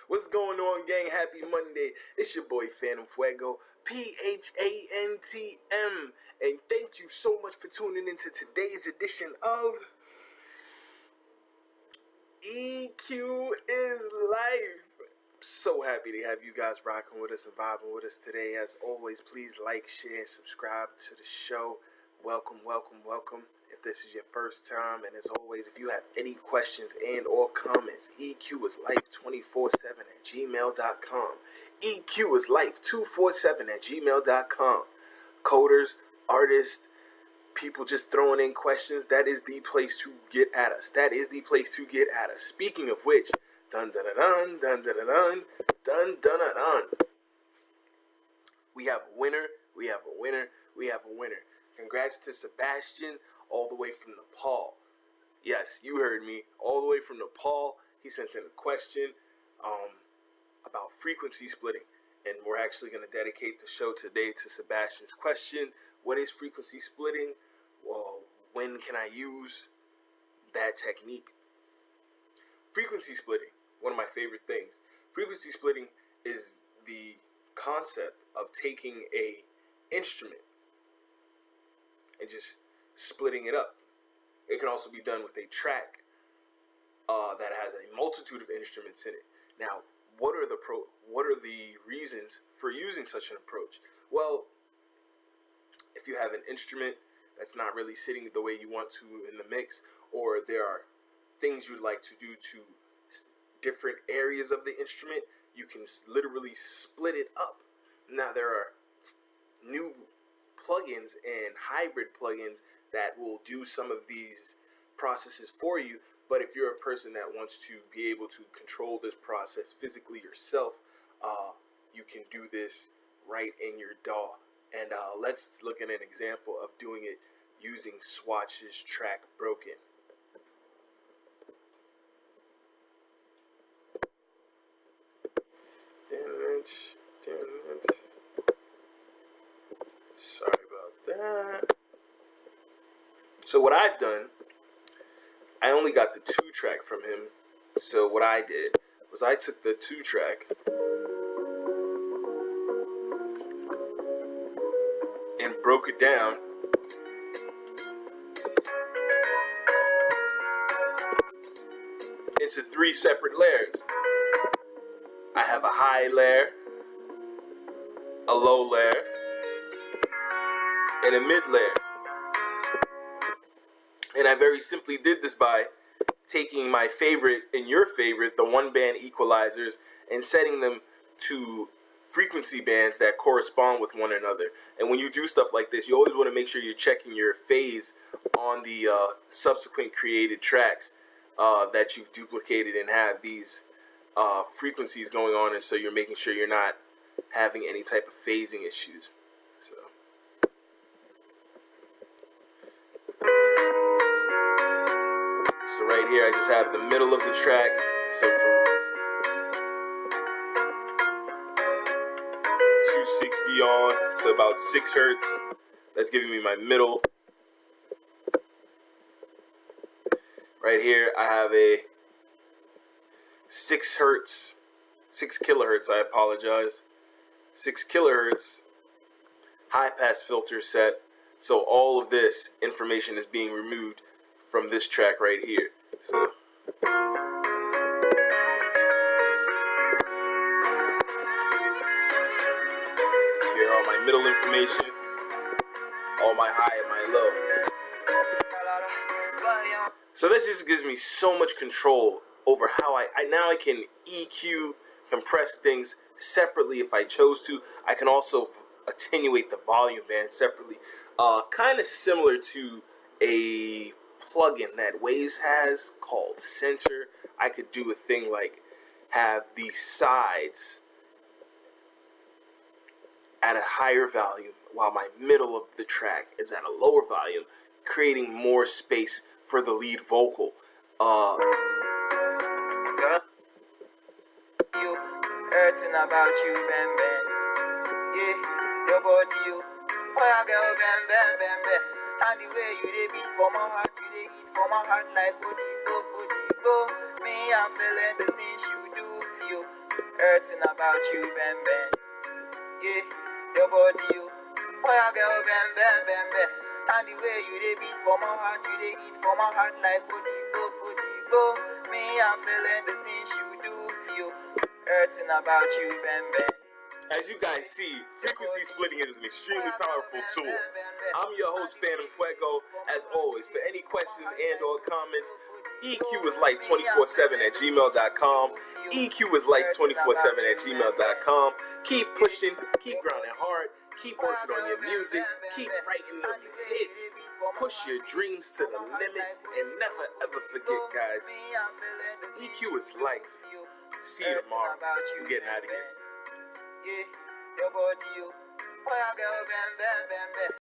What's going on, gang? Happy Monday. It's your boy Phantom Fuego, PHANTM. And thank you so much for tuning into today's edition of EQ is Life. So happy to have you guys rocking with us and vibing with us today. As always, please like, share, and subscribe to the show. Welcome, welcome, welcome. If this is your first time, and as always, if you have any questions and or comments, equislife247@gmail.com. equislife247@gmail.com. Coders, artists, people just throwing in questions, that is the place to get at us. That is the place to get at us. Speaking of which, dun dun dun dun dun dun dun dun dun dun dun. We have a winner. We have a winner. We have a winner. Congrats to Sebastian, all the way from Nepal. Yes, you heard me. All the way from Nepal. He sent in a question about frequency splitting. And we're actually going to dedicate the show today to Sebastian's question. What is frequency splitting? Well, when can I use that technique? Frequency splitting, one of my favorite things. Frequency splitting is the concept of taking a instrument and just splitting it up. It can also be done with a track that has a multitude of instruments in it. Now, what are the reasons for using such an approach? Well, if you have an instrument that's not really sitting the way you want to in the mix, or there are things you'd like to do to different areas of the instrument, you can literally split it up. Now, there are new plugins and hybrid plugins that will do some of these processes for you, but if you're a person that wants to be able to control this process physically yourself, you can do this right in your DAW. And let's look at an example of doing it using Swatch's track Broken. Damn it. Sorry about that. So what I've done, I only got the 2-track from him. So what I did was I took the 2-track and broke it down into 3 separate layers. I have a high layer, a low layer, and a mid layer. And I very simply did this by taking my favorite and your favorite, the 1-band equalizers, and setting them to frequency bands that correspond with one another. And when you do stuff like this, you always want to make sure you're checking your phase on the subsequent created tracks that you've duplicated and have these frequencies going on, and so you're making sure you're not having any type of phasing issues. So right here I just have the middle of the track, so from 260 on to about 6 hertz, that's giving me my middle. Right here I have a 6 kilohertz, I apologize, 6 kilohertz high pass filter set. So all of this information is being removed from this track right here. So here are all my middle information, all my high and my low. So this just gives me so much control over how I can EQ, compress things separately if I chose to. I can also attenuate the volume band separately. Kind of similar to a plugin that Waves has called Center. I could do a thing like have the sides at a higher volume while my middle of the track is at a lower volume, creating more space for the lead vocal. You hurting about you, bam bam. Yeah, your body, you. Oh, yeah, girl, bam bam bam bam. And the way you dey beat for my heart, you dey hit for my heart like body go. Me, I'm feeling the things you do, you. Hurting about you, bam bam. Yeah, your body, you. Oh yeah, girl, bam bam bam bam. And the way you dey beat for my heart, you dey hit for my heart like body go. Me, I'm feeling the things you do. You hurting about you, bam bam. As you guys see, frequency splitting is an extremely powerful tool. I'm your host, Phantom Fuego. As always, for any questions and or comments, EQislife247@gmail.com. EQislife247@gmail.com. Keep pushing, keep grinding hard, keep working on your music, keep writing them hits, push your dreams to the limit, and never ever forget, guys, EQ is life. See you tomorrow. I'm getting out of here. Yeah, your body, you. Oh, yeah, girl, bam, bam, bam, bam.